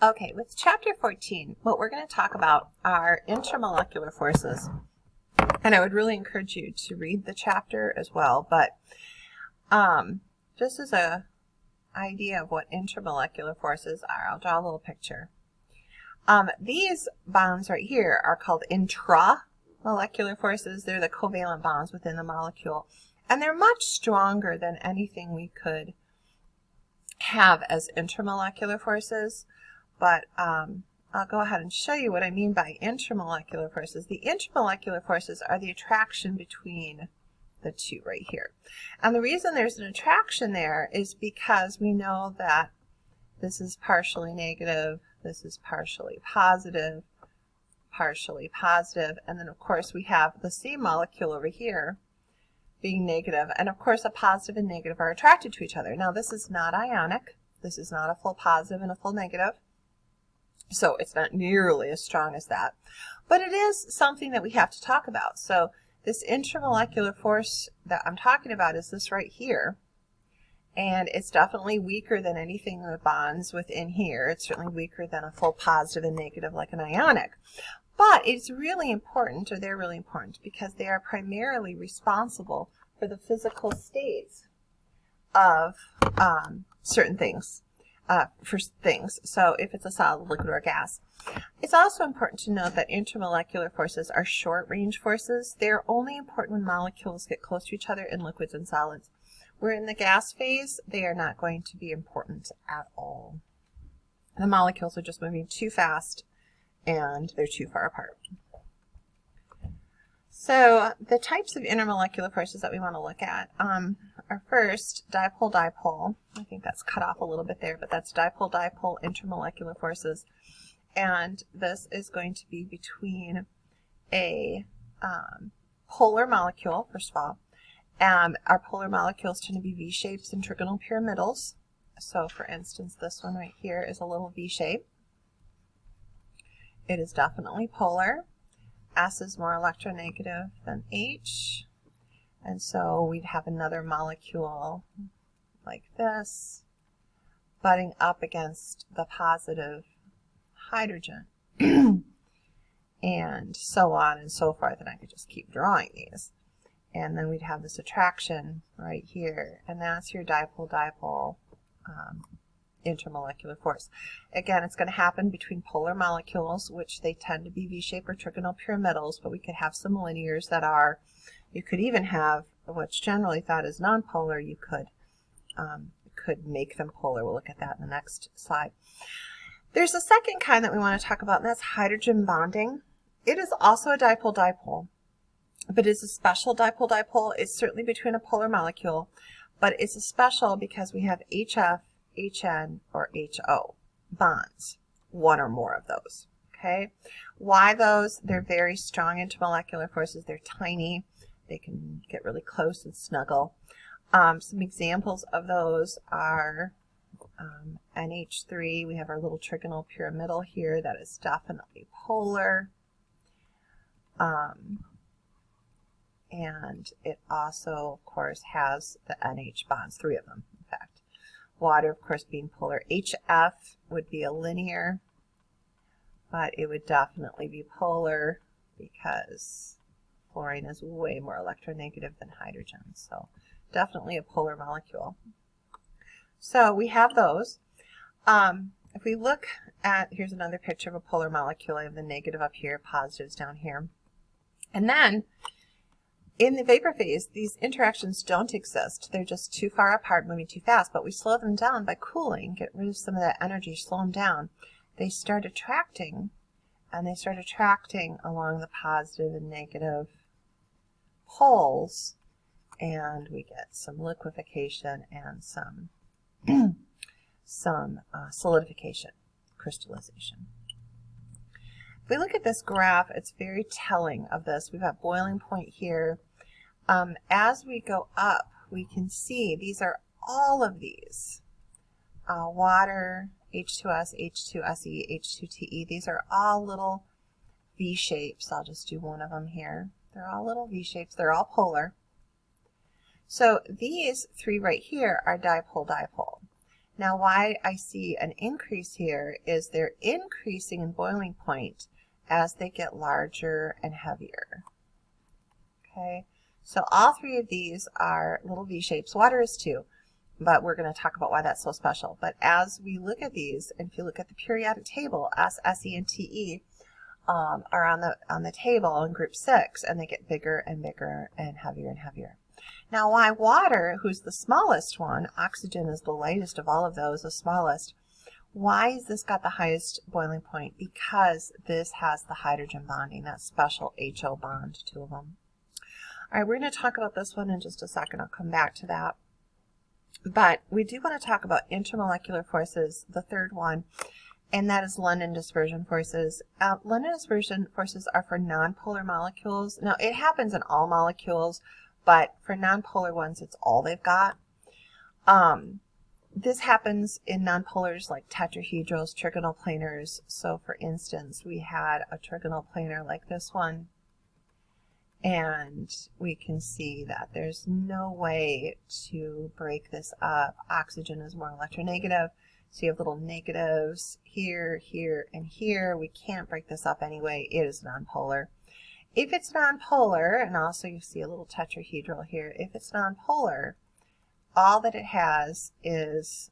Okay, with chapter 14, what we're going to talk about are intermolecular forces. And I would really encourage you to read the chapter as well, but just as a idea of what intermolecular forces are, I'll draw a little picture. These bonds right here are called intramolecular forces. They're the covalent bonds within the molecule, and they're much stronger than anything we could have as intermolecular forces. But I'll go ahead and show you what I mean by intermolecular forces. The intermolecular forces are the attraction between the two right here. And the reason there's an attraction there is because we know that this is partially negative, this is partially positive, and then of course we have the same molecule over here being negative, and of course a positive and negative are attracted to each other. Now this is not ionic, this is not a full positive and a full negative, so it's not nearly as strong as that, but it is something that we have to talk about. So this intermolecular force that I'm talking about is this right here, and it's definitely weaker than anything in the bonds within here. It's certainly weaker than a full positive and negative like an ionic. But it's really important, or they're really important, because they are primarily responsible for the physical states of certain things. So if it's a solid, liquid, or gas. It's also important to note that intermolecular forces are short-range forces. They're only important when molecules get close to each other in liquids and solids. Where in the gas phase, they are not going to be important at all. The molecules are just moving too fast and they're too far apart. So the types of intermolecular forces that we want to look at are first dipole-dipole. I think that's cut off a little bit there, but that's dipole-dipole intermolecular forces. And this is going to be between a polar molecule, first of all. Our polar molecules tend to be V-shapes and trigonal pyramidals. So for instance, this one right here is a little V-shape. It is definitely polar. S is more electronegative than H. And so we'd have another molecule like this, butting up against the positive hydrogen. And so on and so forth. And I could just keep drawing these. And then we'd have this attraction right here. And that's your dipole-dipole intermolecular force. Again, it's going to happen between polar molecules, which they tend to be V-shaped or trigonal pyramidals, but we could have some linears that are, you could even have what's generally thought as nonpolar. You could make them polar. We'll look at that in the next slide. There's a second kind that we want to talk about, and that's hydrogen bonding. It is also a dipole-dipole, but it's a special dipole-dipole. It's certainly between a polar molecule, but it's a special because we have HF, HN, or HO bonds, one or more of those. Okay, why those? They're very strong intermolecular forces. They're tiny. They can get really close and snuggle. Some examples of those are NH3. We have our little trigonal pyramidal here that is definitely polar. And it also, of course, has the NH bonds, 3 of them, in fact. Water, of course, being polar. HF would be a linear, but it would definitely be polar because fluorine is way more electronegative than hydrogen. So definitely a polar molecule. So we have those. If we look at, here's another picture of a polar molecule. I have the negative up here, positives down here. And then in the vapor phase, these interactions don't exist. They're just too far apart, moving too fast, but we slow them down by cooling, get rid of some of that energy, slow them down. They start attracting, and they start attracting along the positive and negative poles, and we get some liquefaction and some solidification, crystallization. If we look at this graph, it's very telling of this. We've got boiling point here. As we go up, we can see these are all of these. Water, H2S, H2SE, H2TE. These are all little V shapes. I'll just do one of them here. They're all little V shapes. They're all polar. So these 3 right here are dipole-dipole. Now why I see an increase here is they're increasing in boiling point as they get larger and heavier. Okay, so all three of these are little V-shapes. Water is too, but we're going to talk about why that's so special. But as we look at these, and if you look at the periodic table, S, Se, and Te are on the table in group 6, and they get bigger and bigger and heavier. Now why water, who's the smallest one, oxygen is the lightest of all of those, the smallest, why has this got the highest boiling point? Because this has the hydrogen bonding, that special HO bond, two of them. All right, we're going to talk about this one in just a second. I'll come back to that. But we do want to talk about intermolecular forces, the third one, and that is London dispersion forces. London dispersion forces are for nonpolar molecules. Now, it happens in all molecules, but for nonpolar ones, it's all they've got. This happens in nonpolars like tetrahedrals, trigonal planars. So, for instance, we had a trigonal planar like this one, and we can see that there's no way to break this up. Oxygen is more electronegative, so you have little negatives here, here, and here. We can't break this up anyway. It is nonpolar. If it's nonpolar, and also you see a little tetrahedral here, if it's nonpolar, all that it has is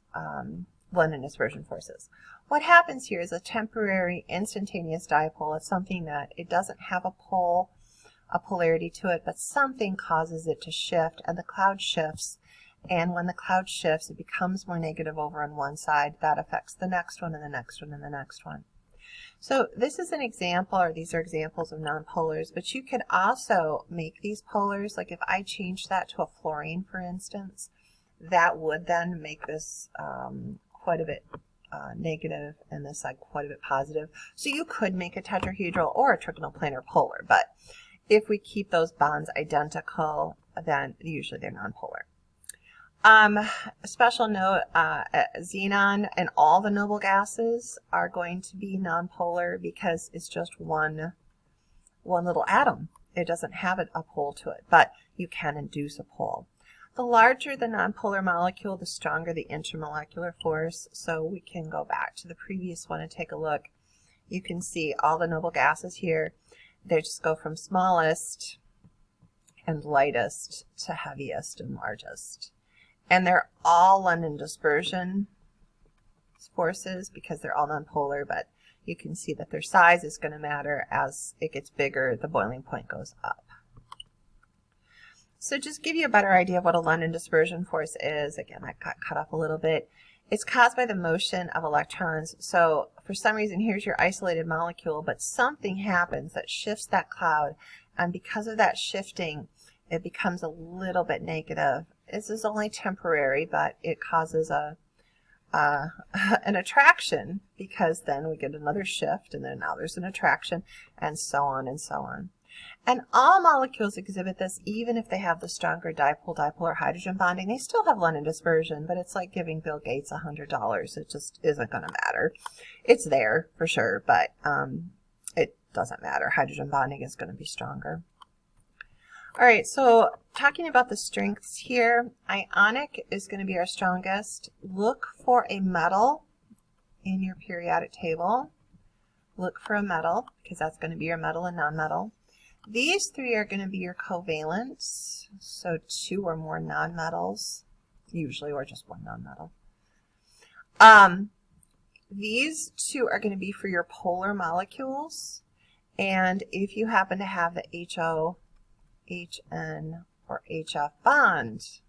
London dispersion forces. What happens here is a temporary instantaneous dipole. It's something that it doesn't have a pole, a polarity to it, but something causes it to shift, and the cloud shifts. And when the cloud shifts, it becomes more negative over on one side. That affects the next one and the next one and the next one. So this is an example, or these are examples of nonpolars, but you could also make these polars. Like if I change that to a fluorine, for instance, that would then make this quite a bit negative and this side quite a bit positive. So you could make a tetrahedral or a trigonal planar polar, but if we keep those bonds identical, then usually they're nonpolar. A special note, xenon and all the noble gases are going to be nonpolar because it's just one little atom. It doesn't have a pole to it, but you can induce a pole. The larger the nonpolar molecule, the stronger the intermolecular force. So we can go back to the previous one and take a look. You can see all the noble gases here. They just go from smallest and lightest to heaviest and largest. And they're all London dispersion forces because they're all nonpolar, but you can see that their size is going to matter. As it gets bigger, the boiling point goes up. So just give you a better idea of what a London dispersion force is. Again, that got cut off a little bit. It's caused by the motion of electrons. So for some reason, here's your isolated molecule, but something happens that shifts that cloud. And because of that shifting, it becomes a little bit negative. This is only temporary, but it causes an attraction, because then we get another shift, and then now there's an attraction, and so on and so on. And all molecules exhibit this, even if they have the stronger dipole or hydrogen bonding. They still have London dispersion, but it's like giving Bill Gates $100. It just isn't going to matter. It's there for sure, but it doesn't matter. Hydrogen bonding is going to be stronger. All right, so talking about the strengths here, ionic is going to be our strongest. Look for a metal in your periodic table. Look for a metal, because that's going to be your metal and nonmetal. These three are going to be your covalents, so 2 or more nonmetals, usually, or just one nonmetal. These 2 are going to be for your polar molecules, and if you happen to have the HO, HN, or HF bond,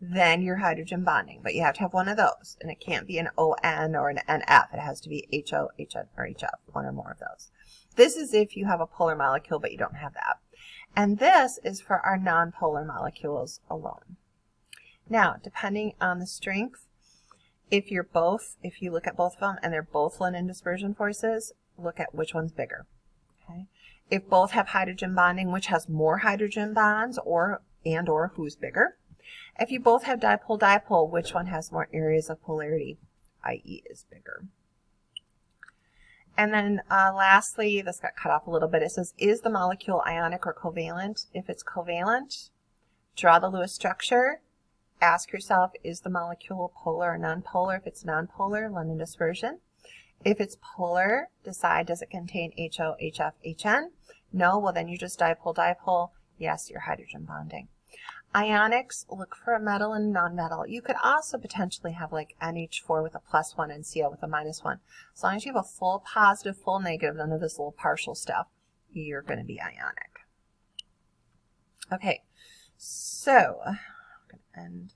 then you're hydrogen bonding. But you have to have one of those, and it can't be an ON or an NF. It has to be HO, HN, or HF, one or more of those. This is if you have a polar molecule, but you don't have that. And this is for our nonpolar molecules alone. Now, depending on the strength, if you look at both of them and they're both London dispersion forces, look at which one's bigger. Okay? If both have hydrogen bonding, which has more hydrogen bonds, or who's bigger? If you both have dipole-dipole, which one has more areas of polarity, i.e. is bigger? And then lastly, this got cut off a little bit. It says, is the molecule ionic or covalent? If it's covalent, draw the Lewis structure ask yourself, is the molecule polar or nonpolar? If it's nonpolar, London dispersion. If it's polar, decide, does it contain HO, HF, HN? No, well then you just dipole. Yes, you're hydrogen bonding. Ionics, look for a metal and non-metal. You could also potentially have like NH4 with a +1 and CO with a -1. As long as you have a full positive, full negative, none of this little partial stuff, you're going to be ionic. Okay, so I'm going to end